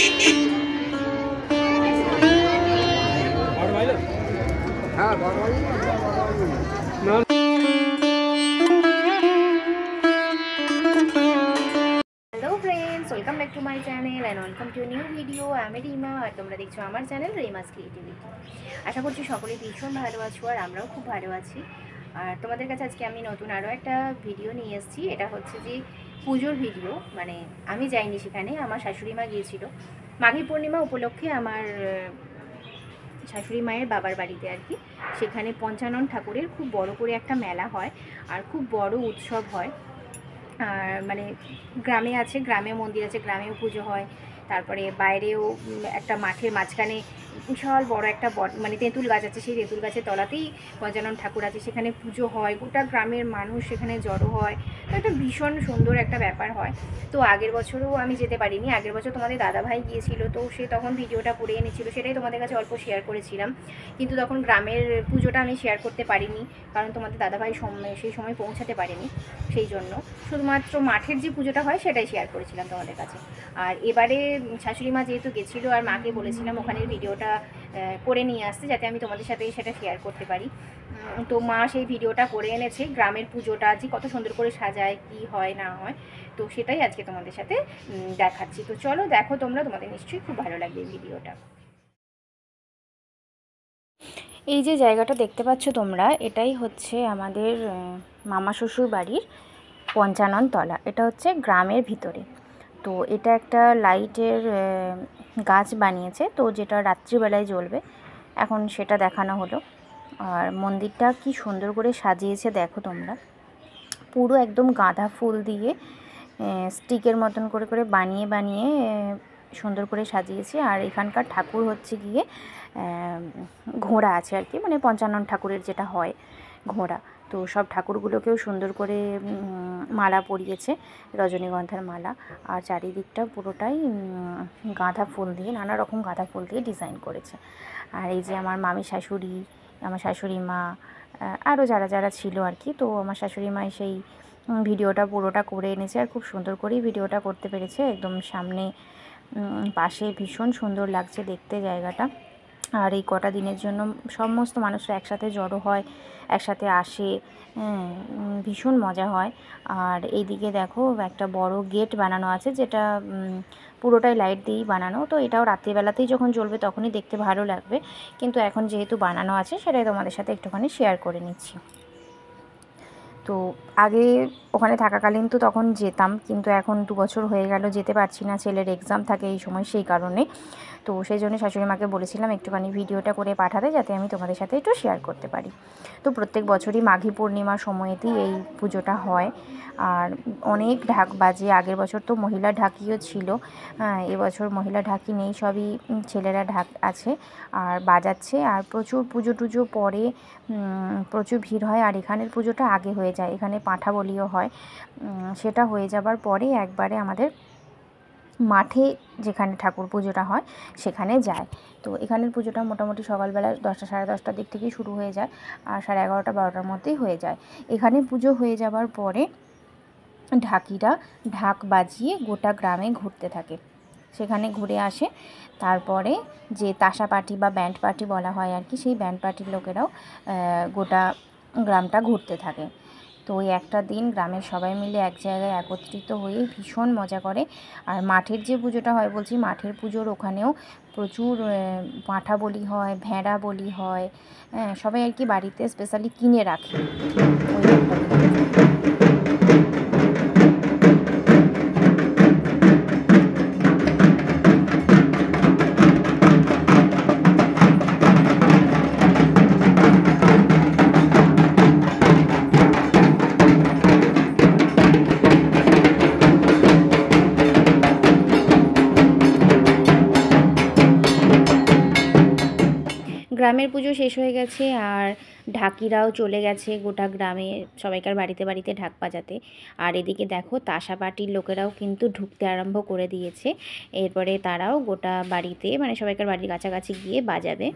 Welcome back to my channel and welcome to new video आमी रीमा और तुम्हारा देखो आमार चैनल रीमास क्रिएटिविटी। आशा करছি সকলে ভীষণ ভালো আছো আর আমরাও খুব ভালো আছি। আর তোমাদের কাছে আজকে আমি নতুন আরও একটা ভিডিও নিয়ে এসেছি। এটা হচ্ছে যে পুজোর ভিডিও, মানে আমি যাইনি সেখানে, আমার শাশুড়ি মা গিয়েছিল মাঘী পূর্ণিমা উপলক্ষে আমার শাশুড়ি মায়ের বাবার বাড়িতে আর কি। সেখানে পঞ্চানন ঠাকুরের খুব বড় করে একটা মেলা হয় আর খুব বড় উৎসব হয়। আর মানে গ্রামে আছে, গ্রামে মন্দির আছে, গ্রামেও পুজো হয়। তারপরে বাইরেও একটা মাঠের মাঝখানে বিশাল বড় একটা মানে তেঁতুল গাছ আছে, সেই তেঁতুল গাছের তলাতেই পঞ্চানন ঠাকুর আছে, সেখানে পুজো হয়, গোটা গ্রামের মানুষ সেখানে জড়ো হয়। তো একটা ভীষণ সুন্দর একটা ব্যাপার হয়। তো আগের বছরও আমি যেতে পারিনি, আগের বছর তোমাদের দাদাভাই গিয়েছিল, তো সে তখন ভিডিওটা করে এনেছিল, সেটাই তোমাদের কাছে অল্প শেয়ার করেছিলাম। কিন্তু তখন গ্রামের পুজোটা আমি শেয়ার করতে পারিনি, কারণ তোমাদের দাদাভাই সেই সময় পৌঁছাতে পারেনি, সেই জন্য শুধুমাত্র মাঠের যে পুজোটা হয় সেটাই শেয়ার করেছিলাম তোমাদের কাছে। আর এবারে শাশুড়ি মা যেহেতু গেছিলো আর মাকে বলেছিলাম ওখানের ভিডিওটা করে নিয়ে আসতে, যাতে আমি তোমাদের সাথে সেটা শেয়ার করতে পারি। তো মা সেই ভিডিওটা করে এনেছে, গ্রামের পুজোটা যে কত সুন্দর করে সাজায়, কি হয় না হয়, তো সেটাই আজকে তোমাদের সাথে দেখাচ্ছি। তো চলো দেখো তোমরা, তোমাদের নিশ্চয়ই খুব ভালো লাগবে এই ভিডিওটা। এই যে জায়গাটা দেখতে পাচ্ছ তোমরা, এটাই হচ্ছে আমাদের মামা শ্বশুর বাড়ির পঞ্চানন তলা। এটা হচ্ছে গ্রামের ভিতরে। তো এটা একটা লাইটের গাছ বানিয়েছে, তো যেটা রাত্রিবেলায় জ্বলবে, এখন সেটা দেখানো হলো। আর মন্দিরটা কি সুন্দর করে সাজিয়েছে দেখো তোমরা, পুরো একদম গাঁদা ফুল দিয়ে স্টিকের মতন করে করে বানিয়ে বানিয়ে সুন্দর করে সাজিয়েছে। আর এখানকার ঠাকুর হচ্ছে গিয়ে ঘোড়া আছে আর কি, মানে পঞ্চানন ঠাকুরের যেটা হয় ঘোড়া। তো সব ঠাকুরগুলোকেও সুন্দর করে মালা পরিয়েছে, রজনীগন্ধার মালা। আর চারিদিকটা পুরোটাই গাঁদা ফুল দিয়ে, নানা রকম গাঁদা ফুল দিয়ে ডিজাইন করেছে। আর এই যে আমার মামি শাশুড়ি, আমার শাশুড়ি মা, আরও যারা যারা ছিল আর কি, তো আমার শাশুড়ি মা সেই ভিডিওটা পুরোটা করে এনেছে আর খুব সুন্দর করেই ভিডিওটা করতে পেরেছে। একদম সামনে পাশে ভীষণ সুন্দর লাগছে দেখতে জায়গাটা। আর এই কটা দিনের জন্য সমস্ত মানুষরা একসাথে জড়ো হয়, একসাথে আসে, ভীষণ মজা হয়। আর এইদিকে দেখো একটা বড় গেট বানানো আছে, যেটা পুরোটাই লাইট দিয়েই বানানো। তো এটাও রাত্রিবেলাতেই যখন জ্বলবে তখনই দেখতে ভালো লাগবে, কিন্তু এখন যেহেতু বানানো আছে সেটাই তোমাদের সাথে একটুখানি শেয়ার করে নিচ্ছি। তো আগে ওখানে থাকাকালীন তো তখন যেতাম, কিন্তু এখন 2 বছর হয়ে গেল যেতে পারছি না, ছেলের এক্সাম থাকে এই সময়, সেই কারণে। তো সেই জন্য শাশুড়ি মাকে বলেছিলাম একটুখানি ভিডিওটা করে পাঠাতে, যাতে আমি তোমাদের সাথে একটু শেয়ার করতে পারি। তো প্রত্যেক বছরই মাঘী পূর্ণিমার সময়তেই এই পুজোটা হয়। আর অনেক ঢাক বাজে, আগের বছর তো মহিলা ঢাকিও ছিল, এবছর মহিলা ঢাকি নেই, সবই ছেলেরা ঢাক আছে আর বাজাচ্ছে। আর প্রচুর পুজো টুজো পরে প্রচুর ভিড় হয়। আর এখানের পুজোটা আগে হয়ে যায়, এখানে পাঁঠা বলিও হয়, সেটা হয়ে যাবার পরে একবারে আমাদের মাঠে যেখানে ঠাকুর পুজোটা হয় সেখানে যায়। তো এখানের পুজোটা মোটামুটি সকালবেলা 10টা সাড়ে 10টার দিক থেকেই শুরু হয়ে যায় আর 11:30 12টার মধ্যেই হয়ে যায়। এখানে পুজো হয়ে যাবার পরে ঢাকিরা ঢাক বাজিয়ে গোটা গ্রামে ঘুরতে থাকে, সেখানে ঘুরে আসে। তারপরে যে তাসা পার্টি বা ব্যান্ড পার্টি বলা হয় আর কি, সেই ব্যান্ড পার্টির লোকেরাও গোটা গ্রামটা ঘুরতে থাকে। তো ওই একটা দিন গ্রামের সবাই মিলে এক জায়গায় একত্রিত হয়ে ভীষণ মজা করে। আর মাঠের যে পুজোটা হয় বলছি, মাঠের পুজোর ওখানেও প্রচুর পাঁঠা বলি হয়, ভেড়া বলি হয়, সবাই আর কি বাড়িতে স্পেশালি কিনে রাখে ওই একটা দিন। গ্রামের পুজো শেষ হয়ে গেছে আর ঢাকিরাও চলে গেছে গোটা গ্রামে সবাইকার বাড়িতে বাড়িতে ঢাক বাজাতে। আর এদিকে দেখো তাসা পার্টির লোকেরাও কিন্তু ঢুকতে আরম্ভ করে দিয়েছে, এরপরে তারাও গোটা বাড়িতে মানে সবাইকার বাড়ির কাছাকাছি গিয়ে বাজাবে।